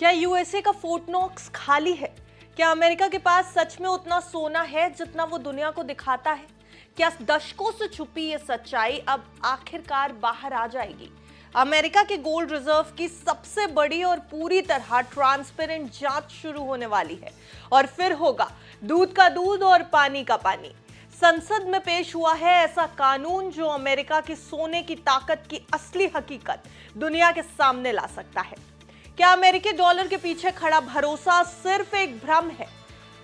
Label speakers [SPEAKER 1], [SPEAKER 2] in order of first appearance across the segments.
[SPEAKER 1] क्या यूएसए का fort Knox खाली है? क्या अमेरिका के पास सच में उतना सोना है जितना वो दुनिया को दिखाता है? क्या दशकों से छुपी ये सच्चाई अब आखिरकार बाहर आ जाएगी? अमेरिका के गोल्ड रिजर्व की सबसे बड़ी और पूरी तरह ट्रांसपेरेंट जांच शुरू होने वाली है और फिर होगा दूध का दूध और पानी का पानी। संसद में पेश हुआ है ऐसा कानून जो अमेरिका की सोने की ताकत की असली हकीकत दुनिया के सामने ला सकता है। क्या अमेरिकी डॉलर के पीछे खड़ा भरोसा सिर्फ एक भ्रम है?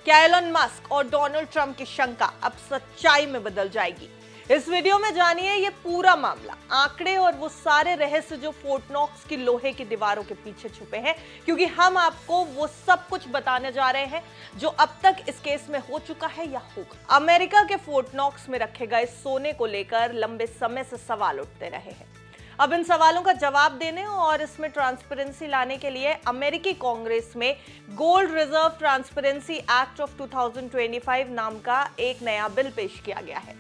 [SPEAKER 1] क्या एलन मस्क और डोनाल्ड ट्रंप की शंका अब सच्चाई में बदल जाएगी? इस वीडियो में जानिए ये पूरा मामला, आंकड़े और वो सारे रहस्य जो फोर्ट नॉक्स की लोहे की दीवारों के पीछे छुपे हैं, क्योंकि हम आपको वो सब कुछ बताने जा रहे हैं जो अब तक इस केस में हो चुका है या होगा। अमेरिका के फोर्ट नॉक्स में रखे गए सोने को लेकर लंबे समय से सवाल उठते रहे हैं। अब इन सवालों का जवाब देने और इसमें ट्रांसपेरेंसी लाने के लिए अमेरिकी कांग्रेस में gold reserve transparency act of 2025 नाम का एक नया बिल पेश किया गया है।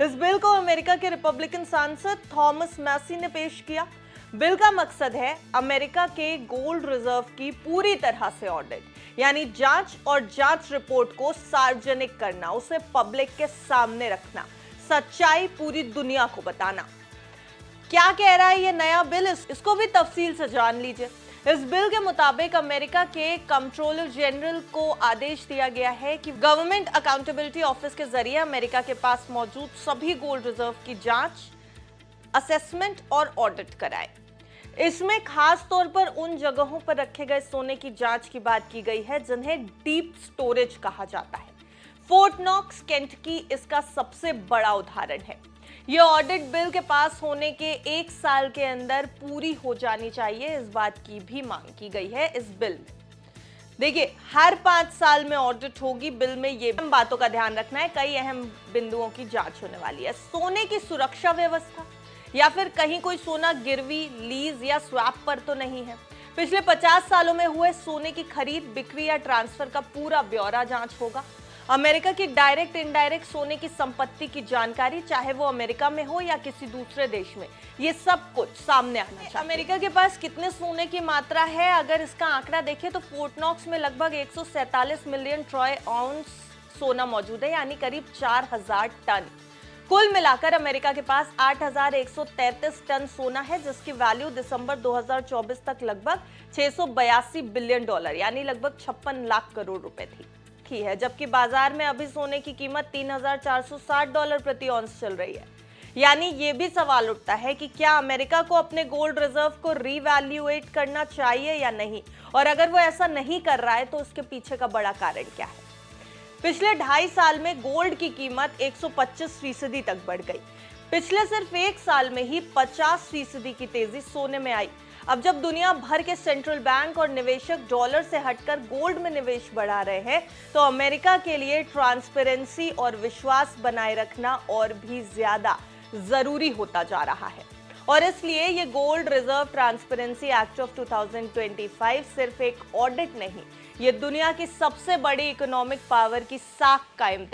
[SPEAKER 1] इस बिल को अमेरिका के रिपब्लिकन सांसद थॉमस मैसी ने पेश किया। बिल का मकसद है अमेरिका के गोल्ड रिजर्व की पूरी तरह से ऑडिट, यानी जांच और जांच रिपोर्ट को सार्वजनिक करना, उसे पब्लिक के सामने रखना, सच्चाई पूरी दुनिया को बताना। क्या कह रहा है ये नया बिल, इसको भी तफसील से जान लीजिए। इस बिल के मुताबिक अमेरिका के कंट्रोलर जनरल को आदेश दिया गया है कि गवर्नमेंट अकाउंटेबिलिटी ऑफिस के जरिए अमेरिका के पास मौजूद सभी गोल्ड रिजर्व की जांच, असेसमेंट और ऑडिट कराए। इसमें खास तौर पर उन जगहों पर रखे गए सोने की जांच की बात की गई है जिन्हें डीप स्टोरेज कहा जाता है। फोर्ट नॉक्स केंटकी इसका सबसे बड़ा उदाहरण है। यह ऑडिट बिल के पास होने के 1 साल के अंदर पूरी हो जानी चाहिए, इस बात की भी मांग की गई है इस बिल में। देखिए, हर 5 साल में ऑडिट होगी। बिल में ये बातों का ध्यान रखना है, कई अहम बिंदुओं की जांच होने वाली है। सोने की सुरक्षा व्यवस्था, या फिर कहीं कोई सोना गिरवी, लीज या स्वैप पर तो नहीं है। पिछले 50 सालों में हुए सोने की खरीद, बिक्री या ट्रांसफर का पूरा ब्यौरा जांच होगा। अमेरिका की डायरेक्ट इनडायरेक्ट सोने की संपत्ति की जानकारी, चाहे वो अमेरिका में हो या किसी दूसरे देश में, ये सब कुछ सामने आना चाहिए। अमेरिका के पास कितने सोने की मात्रा है, अगर इसका आंकड़ा देखें तो फोर्ट नॉक्स में लगभग 147 मिलियन ट्रॉय आउंस सोना मौजूद है, यानी करीब 4000 टन। कुल मिलाकर अमेरिका के पास 8133 टन सोना है, जिसकी वैल्यू दिसंबर 2024 तक लगभग $682 बिलियन, यानी लगभग 56 लाख करोड़ रुपए थी है, जबकि बाजार में अभी सोने की कीमत $3460 प्रति औंस चल रही है। यानी ये भी सवाल उठता है कि क्या अमेरिका को अपने गोल्ड रिजर्व को रीवैल्यूएट करना चाहिए या नहीं, और अगर वो ऐसा नहीं कर रहा है तो उसके पीछे का बड़ा कारण क्या है। पिछले 2.5 साल में गोल्ड की कीमत 125% तक बढ़ गई। पिछले सिर्फ 1 साल में ही 50% की तेजी सोने में आई। अब जब दुनिया भर के सेंट्रल बैंक और निवेशक डॉलर से हटकर गोल्ड में निवेश बढ़ा रहे हैं, तो अमेरिका के लिए ट्रांसपेरेंसी और विश्वास बनाए रखना और भी ज्यादा जरूरी होता जा रहा है। और इसलिए ये gold reserve transparency act of 2025 सिर्फ एक ऑडिट नहीं, ये दुनिया की सबसे बड़ी इकोनॉमिक पावर की साख कायम